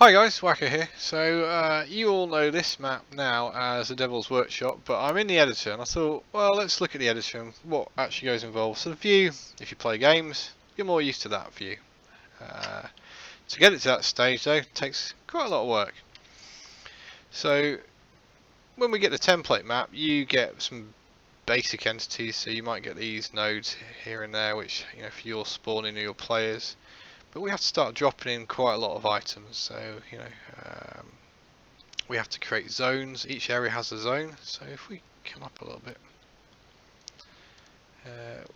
Hi guys, Wacko here. So you all know this map now as the Devil's Workshop, but I'm in the editor and I thought, well, let's look at the editor and what actually goes involved. So the view, if you play games, you're more used to that view. To get it to that stage though, takes quite a lot of work. So when we get the template map, you get some basic entities, so you might get these nodes here and there, which, you know, for your spawning or your players. But we have to start dropping in quite a lot of items, so we have to create zones. Each area has a zone, so if we come up a little bit,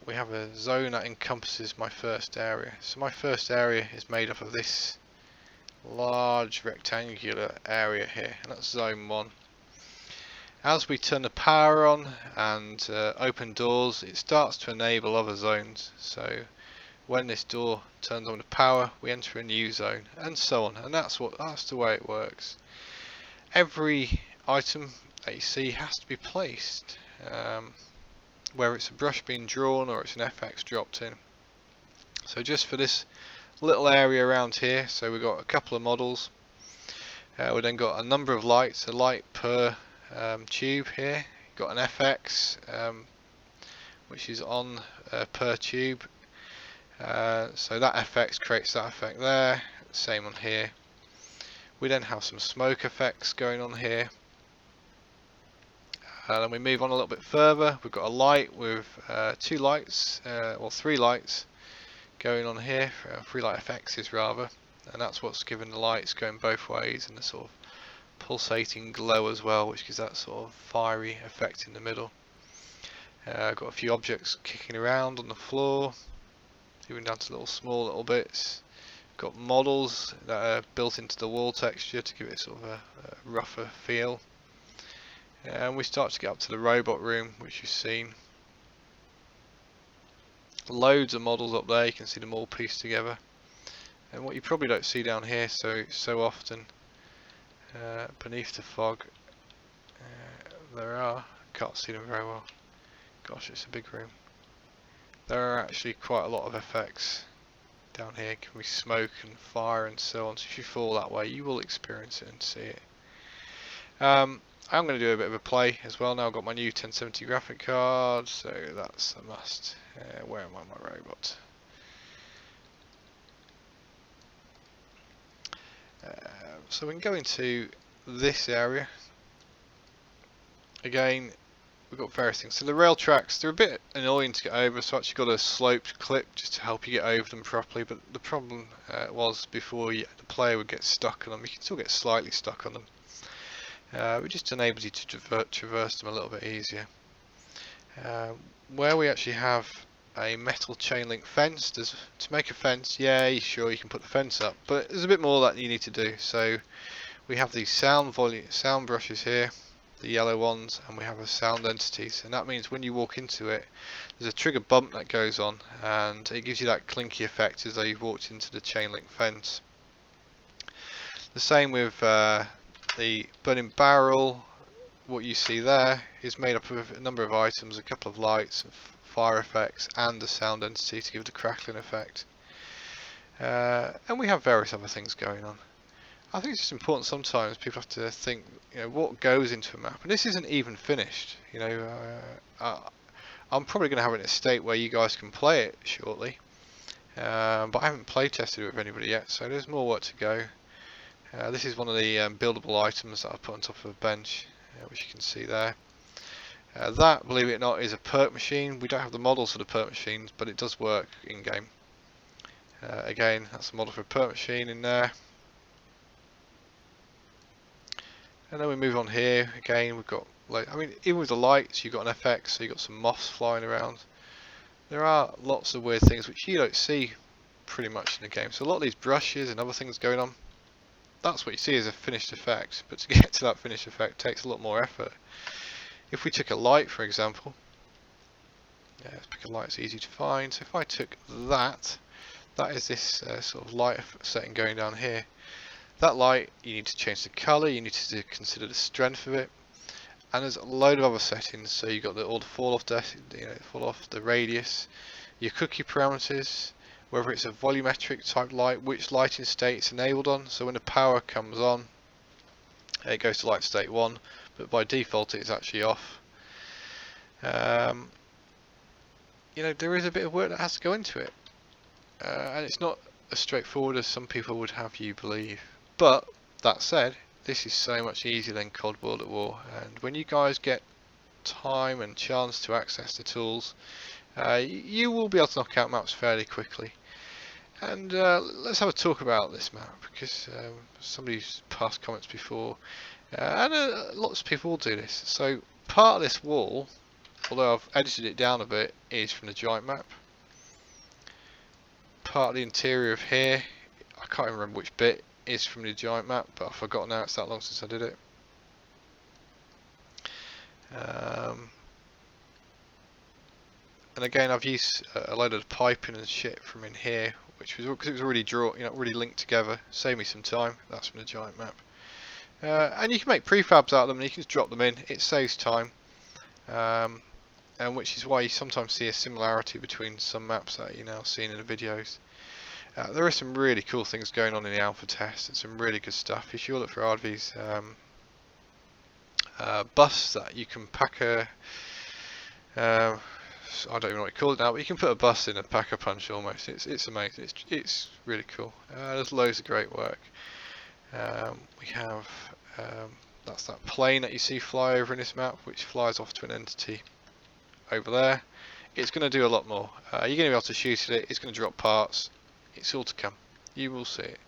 we have a zone that encompasses my first area. So my first area is made up of this large rectangular area here, and that's zone 1. As we turn the power on and open doors, it starts to enable other zones. So when this door turns on the power, we enter a new zone, and so on. And that's the way it works. Every item that you see has to be placed, whether it's a brush being drawn or it's an FX dropped in. So just for this little area around here, so we've got a couple of models. We then got a number of lights, a light per tube here. Got an FX, which is on per tube. So that FX creates that effect there, same on here. We then have some smoke effects going on here. Then we move on a little bit further. We've got a light with two lights, or three lights going on here, three light FXs rather, and that's what's giving the lights going both ways, and the sort of pulsating glow as well, which gives that sort of fiery effect in the middle. Got a few objects kicking around on the floor, even down to small little bits. Got models that are built into the wall texture to give it sort of a rougher feel. And we start to get up to the robot room, which you've seen. Loads of models up there, you can see them all pieced together. And what you probably don't see down here so often, beneath the fog, can't see them very well. Gosh, it's a big room. There are actually quite a lot of effects down here. Can be smoke and fire and so on. So if you fall that way, you will experience it and see it. I'm going to do a bit of a play as well now. I've got my new 1070 graphic card, so that's a must. Where am I, my robot? So we can go into this area. Again, we've got various things. So the rail tracks, they're a bit annoying to get over, so I actually got a sloped clip just to help you get over them properly. But the problem was before the player would get stuck on them. You can still get slightly stuck on them. It just enables you to traverse them a little bit easier. Where we actually have a metal chain link fence, to make a fence, yeah, sure, you can put the fence up, but there's a bit more that you need to do. So we have these sound brushes here, the yellow ones, and we have a sound entities, and that means when you walk into it, there's a trigger bump that goes on, and it gives you that clinky effect as though you've walked into the chain link fence. The same with the burning barrel. What you see there is made up of a number of items, a couple of lights, fire effects, and a sound entity to give the crackling effect. And we have various other things going on. I think it's just important sometimes people have to think, you know, what goes into a map, and this isn't even finished. You know, I'm probably going to have it in a state where you guys can play it shortly, but I haven't play tested it with anybody yet, so there's more work to go. This is one of the buildable items that I put on top of a bench, which you can see there. That, believe it or not, is a perk machine. We don't have the models for the perk machines, but it does work in game. Again, that's a model for a perk machine in there. And then we move on here. Again, we've got, like, I mean, even with the lights, you've got an FX, so you've got some moths flying around. There are lots of weird things which you don't see pretty much in the game. So a lot of these brushes and other things going on, that's what you see as a finished effect, but to get to that finished effect takes a lot more effort. If we took a light, for example, let's pick a light that's easy to find. So if I took that is this sort of light setting going down here. That light, you need to change the colour, you need to consider the strength of it, and there's a load of other settings. So you've got all the fall off, fall off the radius, your cookie parameters, whether it's a volumetric type light, which lighting state it's enabled on. So when the power comes on, it goes to light state 1, but by default it's actually off. You know, there is a bit of work that has to go into it, and it's not as straightforward as some people would have you believe. But that said, this is so much easier than Cold World at War, and when you guys get time and chance to access the tools, you will be able to knock out maps fairly quickly. And let's have a talk about this map, because somebody's passed comments before, and lots of people will do this. So part of this wall, although I've edited it down a bit, is from the giant map. Part of the interior of here, I can't even remember which bit, is from the giant map, but I've forgotten now, it's that long since I did it. And again, I've used a load of piping and shit from in here, which was because it was already already linked together. Saved me some time. That's from the giant map. And you can make prefabs out of them, and you can just drop them in. It saves time, and which is why you sometimes see a similarity between some maps that you're now seeing in the videos. There are some really cool things going on in the alpha test, and some really good stuff. If you look for Ardvy's bus that you can pack a I don't even know what you call it now, but you can put a bus in a pack-a-punch almost. It's amazing. It's really cool. There's loads of great work. We have that's that plane that you see fly over in this map, which flies off to an entity over there. It's going to do a lot more. You're going to be able to shoot at it. It's going to drop parts. It's all to come. You will see it.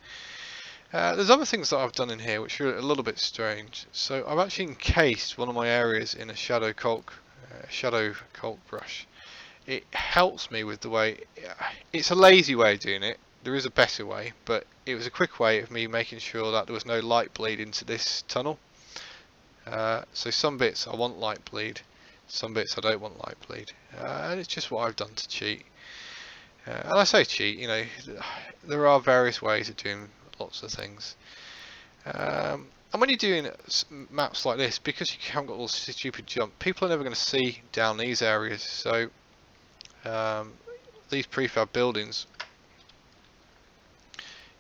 There's other things that I've done in here which are a little bit strange. So I've actually encased one of my areas in a shadow caulk brush. It helps me with the way, it's a lazy way of doing it. There is a better way, but it was a quick way of me making sure that there was no light bleed into this tunnel. So some bits I want light bleed, some bits I don't want light bleed, and it's just what I've done to cheat. And I say cheat, you know, there are various ways of doing lots of things. And when you're doing maps like this, because you haven't got all this stupid jump, people are never going to see down these areas. So these prefab buildings,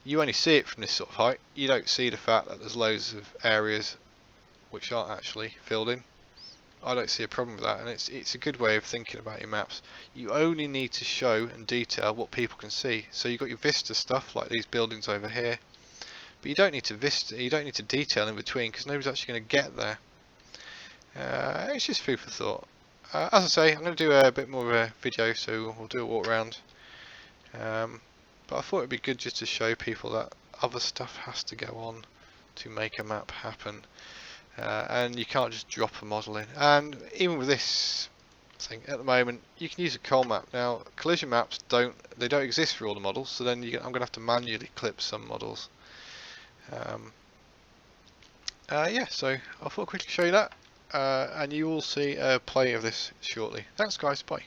you only see it from this sort of height. You don't see the fact that there's loads of areas which aren't actually filled in. I don't see a problem with that, and it's a good way of thinking about your maps. You only need to show and detail what people can see. So you've got your vista stuff like these buildings over here, but you don't need to detail in between, because nobody's actually going to get there. It's just food for thought. As I say, I'm going to do a bit more of a video, so we'll do a walk around. But I thought it'd be good just to show people that other stuff has to go on to make a map happen. And you can't just drop a model in. And even with this thing at the moment, you can use a coal map. Now, collision maps don't exist for all the models, so then I'm going to have to manually clip some models. Yeah, so I thought I'd quickly show you that, and you will see a play of this shortly. Thanks guys, bye.